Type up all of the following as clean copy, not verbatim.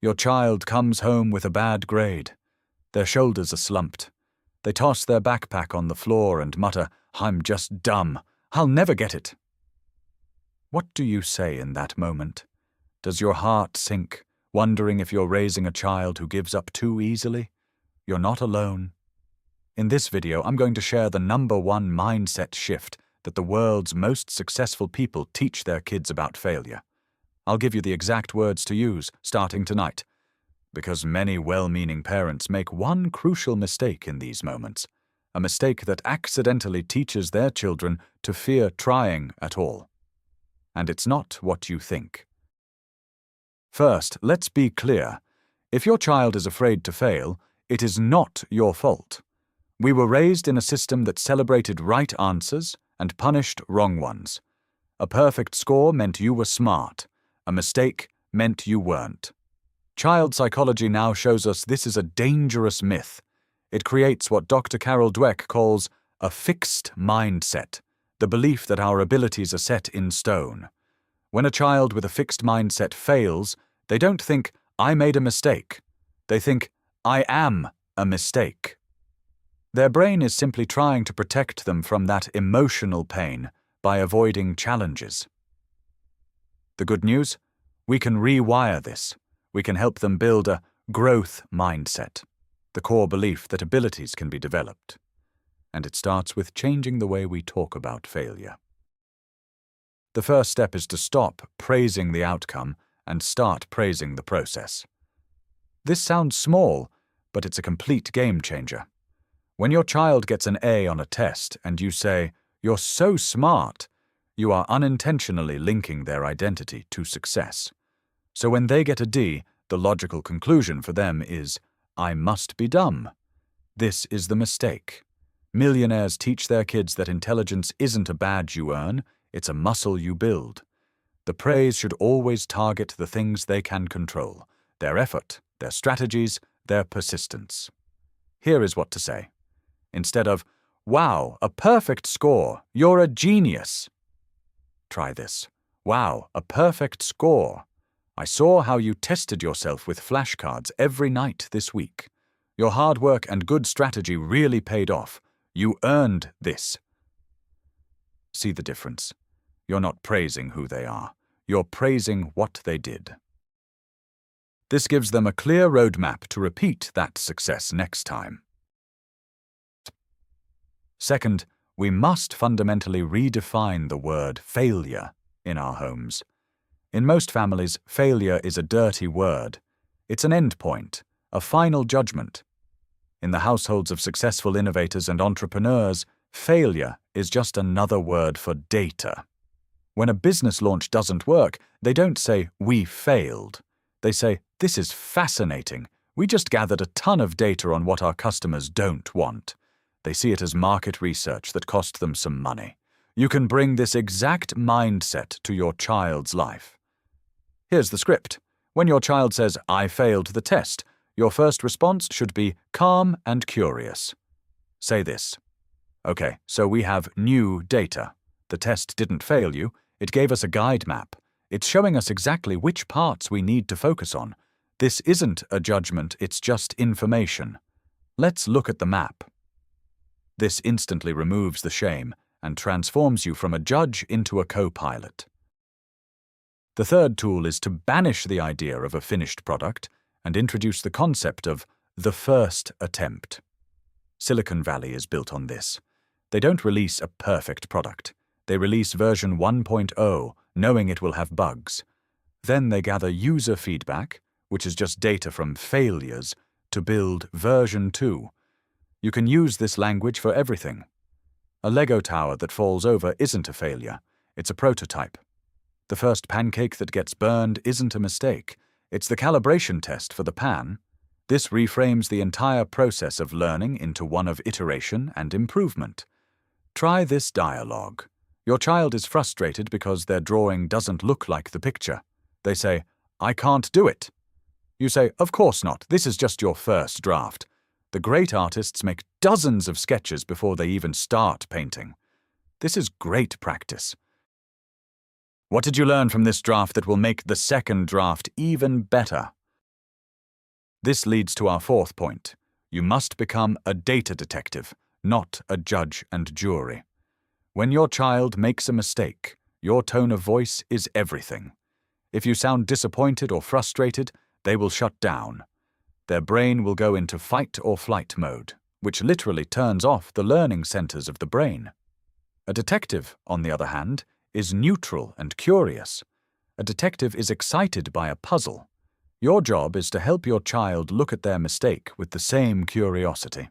Your child comes home with a bad grade. Their shoulders are slumped. They toss their backpack on the floor and mutter, "I'm just dumb. I'll never get it." What do you say in that moment? Does your heart sink, wondering if you're raising a child who gives up too easily? You're not alone. In this video, I'm going to share the #1 mindset shift that the world's most successful people teach their kids about failure. I'll give you the exact words to use starting tonight, because many well-meaning parents make one crucial mistake in these moments, a mistake that accidentally teaches their children to fear trying at all. And it's not what you think. First, let's be clear. If your child is afraid to fail, it is not your fault. We were raised in a system that celebrated right answers and punished wrong ones. A perfect score meant you were smart. A mistake meant you weren't. Child psychology now shows us this is a dangerous myth. It creates what Dr. Carol Dweck calls a fixed mindset, the belief that our abilities are set in stone. When a child with a fixed mindset fails, they don't think, "I made a mistake." They think, "I am a mistake." Their brain is simply trying to protect them from that emotional pain by avoiding challenges. The good news? We can rewire this. We can help them build a growth mindset, the core belief that abilities can be developed. And it starts with changing the way we talk about failure. The first step is to stop praising the outcome and start praising the process. This sounds small, but it's a complete game changer. When your child gets an A on a test and you say, "You're so smart," you are unintentionally linking their identity to success. So when they get a D, the logical conclusion for them is, "I must be dumb." This is the mistake. Millionaires teach their kids that intelligence isn't a badge you earn, it's a muscle you build. The praise should always target the things they can control, their effort, their strategies, their persistence. Here is what to say. Instead of, "Wow, a perfect score, you're a genius." Try this. "Wow, a perfect score. I saw how you tested yourself with flashcards every night this week. Your hard work and good strategy really paid off. You earned this." See the difference? You're not praising who they are. You're praising what they did. This gives them a clear roadmap to repeat that success next time. Second, we must fundamentally redefine the word failure in our homes. In most families, failure is a dirty word. It's an end point, a final judgment. In the households of successful innovators and entrepreneurs, failure is just another word for data. When a business launch doesn't work, they don't say, "We failed." They say, "This is fascinating. We just gathered a ton of data on what our customers don't want." They see it as market research that cost them some money. You can bring this exact mindset to your child's life. Here's the script. When your child says, "I failed the test," your first response should be calm and curious. Say this. "Okay, so we have new data. The test didn't fail you. It gave us a guide map. It's showing us exactly which parts we need to focus on. This isn't a judgment, it's just information. Let's look at the map." This instantly removes the shame and transforms you from a judge into a co-pilot. The third tool is to banish the idea of a finished product and introduce the concept of the first attempt. Silicon Valley is built on this. They don't release a perfect product. They release version 1.0, knowing it will have bugs. Then they gather user feedback, which is just data from failures, to build version 2. You can use this language for everything. A Lego tower that falls over isn't a failure. It's a prototype. The first pancake that gets burned isn't a mistake. It's the calibration test for the pan. This reframes the entire process of learning into one of iteration and improvement. Try this dialogue. Your child is frustrated because their drawing doesn't look like the picture. They say, "I can't do it." You say, "Of course not. This is just your first draft." The great artists make dozens of sketches before they even start painting. This is great practice. What did you learn from this draft that will make the second draft even better? This leads to our fourth point. You must become a data detective, not a judge and jury. When your child makes a mistake, your tone of voice is everything. If you sound disappointed or frustrated, they will shut down. Their brain will go into fight or flight mode, which literally turns off the learning centers of the brain. A detective, on the other hand, is neutral and curious. A detective is excited by a puzzle. Your job is to help your child look at their mistake with the same curiosity.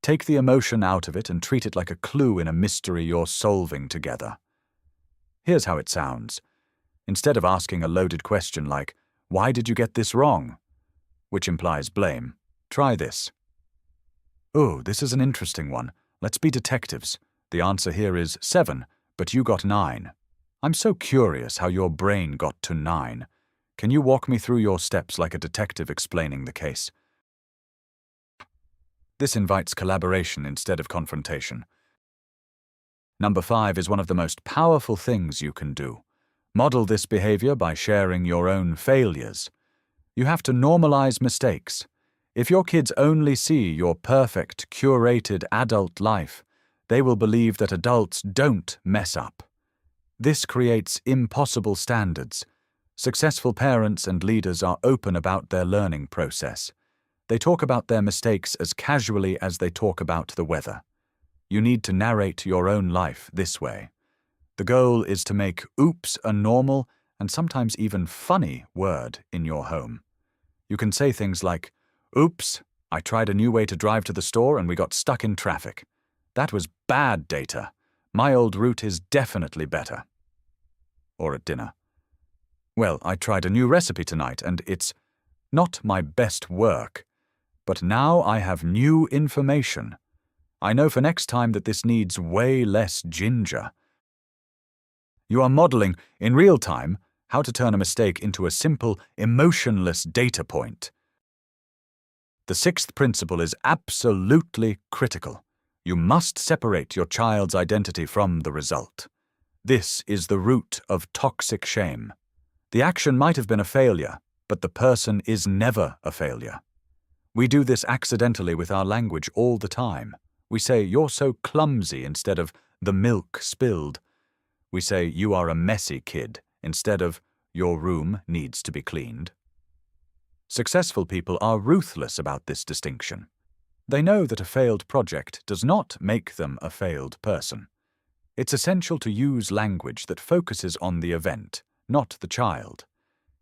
Take the emotion out of it and treat it like a clue in a mystery you're solving together. Here's how it sounds. Instead of asking a loaded question like, "Why did you get this wrong?" which implies blame, try this. "Oh, this is an interesting one. Let's be detectives. The answer here is 7, but you got 9. I'm so curious how your brain got to 9. Can you walk me through your steps like a detective explaining the case?" This invites collaboration instead of confrontation. Number 5 is one of the most powerful things you can do. Model this behavior by sharing your own failures. You have to normalize mistakes. If your kids only see your perfect, curated adult life, they will believe that adults don't mess up. This creates impossible standards. Successful parents and leaders are open about their learning process. They talk about their mistakes as casually as they talk about the weather. You need to narrate your own life this way. The goal is to make oops a normal and sometimes even funny word in your home. You can say things like, "Oops, I tried a new way to drive to the store and we got stuck in traffic. That was bad data. My old route is definitely better." Or at dinner, "Well, I tried a new recipe tonight and it's not my best work, but now I have new information. I know for next time that this needs way less ginger." You are modeling, in real time, how to turn a mistake into a simple, emotionless data point. The 6th principle is absolutely critical. You must separate your child's identity from the result. This is the root of toxic shame. The action might have been a failure, but the person is never a failure. We do this accidentally with our language all the time. We say, "You're so clumsy," instead of "the milk spilled." We say, "You are a messy kid," instead of "Your room needs to be cleaned." Successful people are ruthless about this distinction. They know that a failed project does not make them a failed person. It's essential to use language that focuses on the event, not the child.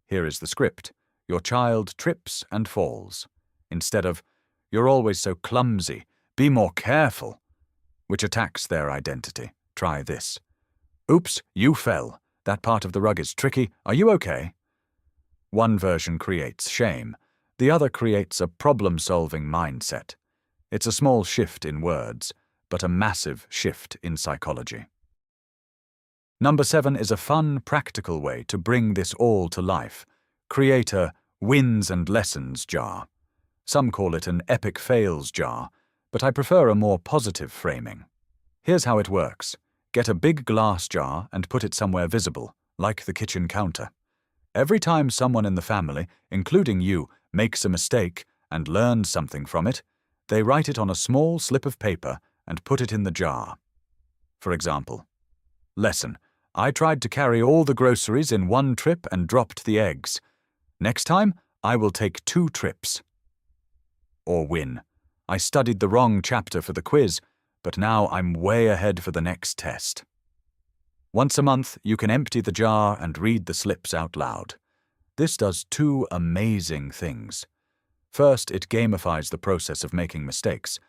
Here is the script. Your child trips and falls, instead of "You're always so clumsy, be more careful," which attacks their identity. Try this. "Oops, you fell. That part of the rug is tricky. Are you okay?" One version creates shame. The other creates a problem-solving mindset. It's a small shift in words, but a massive shift in psychology. Number 7 is a fun, practical way to bring this all to life. Create a wins and lessons jar. Some call it an epic fails jar, but I prefer a more positive framing. Here's how it works. Get a big glass jar and put it somewhere visible, like the kitchen counter. Every time someone in the family, including you, makes a mistake and learns something from it, they write it on a small slip of paper and put it in the jar. For example, lesson: I tried to carry all the groceries in one trip and dropped the eggs. Next time, I will take 2 trips. Or win: I studied the wrong chapter for the quiz, but now I'm way ahead for the next test. Once a month, you can empty the jar and read the slips out loud. This does 2 amazing things. First, it gamifies the process of making mistakes.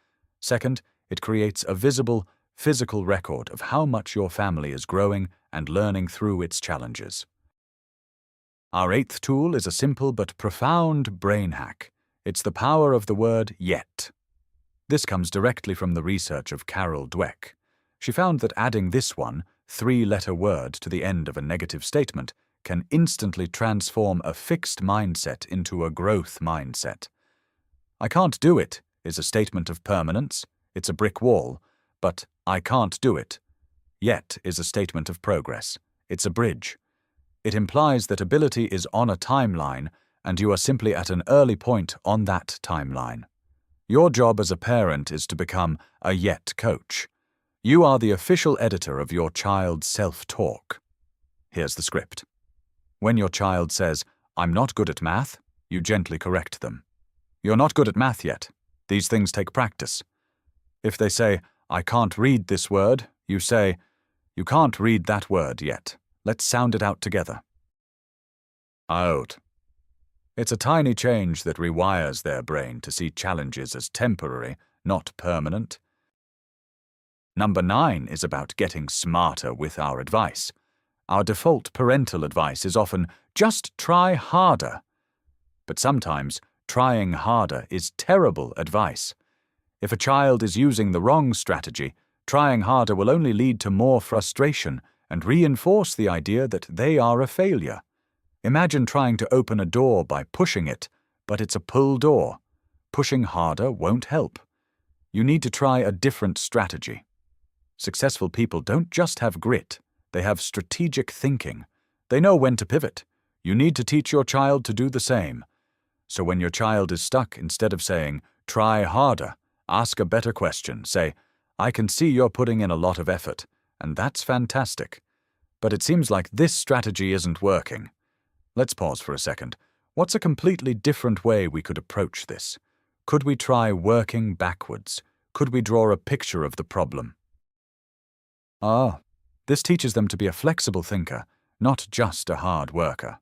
Second, it creates a visible, physical record of how much your family is growing and learning through its challenges. Our 8th tool is a simple but profound brain hack. It's the power of the word yet. This comes directly from the research of Carol Dweck. She found that adding this 3-letter word to the end of a negative statement can instantly transform a fixed mindset into a growth mindset. "I can't do it" is a statement of permanence. It's a brick wall. But "I can't do it" yet is a statement of progress. It's a bridge. It implies that ability is on a timeline, and you are simply at an early point on that timeline. Your job as a parent is to become a yet coach. You are the official editor of your child's self-talk. Here's the script. When your child says, "I'm not good at math," you gently correct them. "You're not good at math yet. These things take practice." If they say, "I can't read this word," you say, "You can't read that word yet. Let's sound it out together." Out. It's a tiny change that rewires their brain to see challenges as temporary, not permanent. Number 9 is about getting smarter with our advice. Our default parental advice is often, just try harder. But sometimes, trying harder is terrible advice. If a child is using the wrong strategy, trying harder will only lead to more frustration and reinforce the idea that they are a failure. Imagine trying to open a door by pushing it, but it's a pull door. Pushing harder won't help. You need to try a different strategy. Successful people don't just have grit, they have strategic thinking. They know when to pivot. You need to teach your child to do the same. So when your child is stuck, instead of saying, "Try harder," ask a better question. Say, "I can see you're putting in a lot of effort, and that's fantastic. But it seems like this strategy isn't working. Let's pause for a second. What's a completely different way we could approach this? Could we try working backwards? Could we draw a picture of the problem?" This teaches them to be a flexible thinker, not just a hard worker.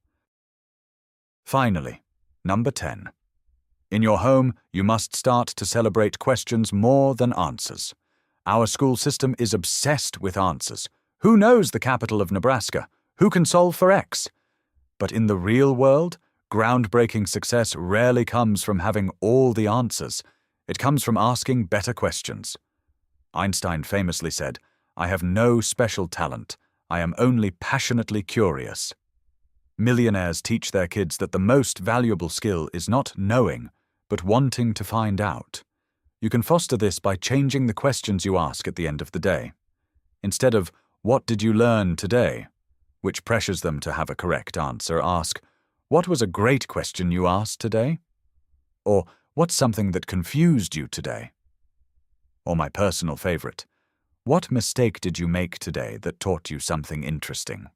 Finally, number 10. In your home, you must start to celebrate questions more than answers. Our school system is obsessed with answers. Who knows the capital of Nebraska? Who can solve for X? But in the real world, groundbreaking success rarely comes from having all the answers. It comes from asking better questions. Einstein famously said, "I have no special talent. I am only passionately curious." Millionaires teach their kids that the most valuable skill is not knowing, but wanting to find out. You can foster this by changing the questions you ask at the end of the day. Instead of, "What did you learn today?" which pressures them to have a correct answer, ask, "What was a great question you asked today?" Or, "What's something that confused you today?" Or my personal favorite, "What mistake did you make today that taught you something interesting?"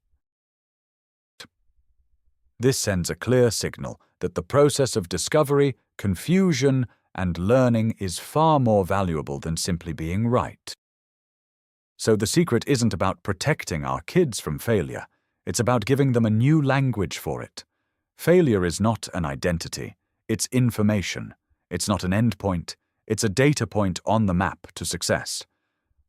This sends a clear signal that the process of discovery, confusion, and learning is far more valuable than simply being right. So the secret isn't about protecting our kids from failure. It's about giving them a new language for it. Failure is not an identity. It's information. It's not an endpoint. It's a data point on the map to success.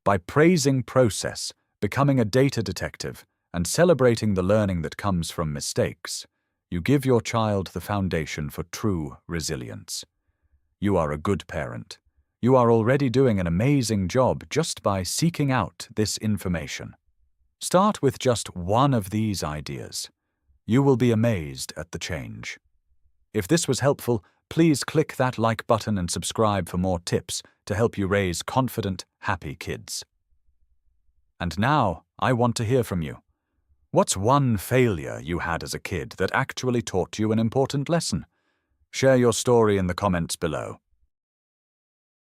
By praising process, becoming a data detective, and celebrating the learning that comes from mistakes, you give your child the foundation for true resilience. You are a good parent. You are already doing an amazing job just by seeking out this information. Start with just one of these ideas. You will be amazed at the change. If this was helpful, please click that like button and subscribe for more tips to help you raise confident, happy kids. And now, I want to hear from you. What's one failure you had as a kid that actually taught you an important lesson? Share your story in the comments below.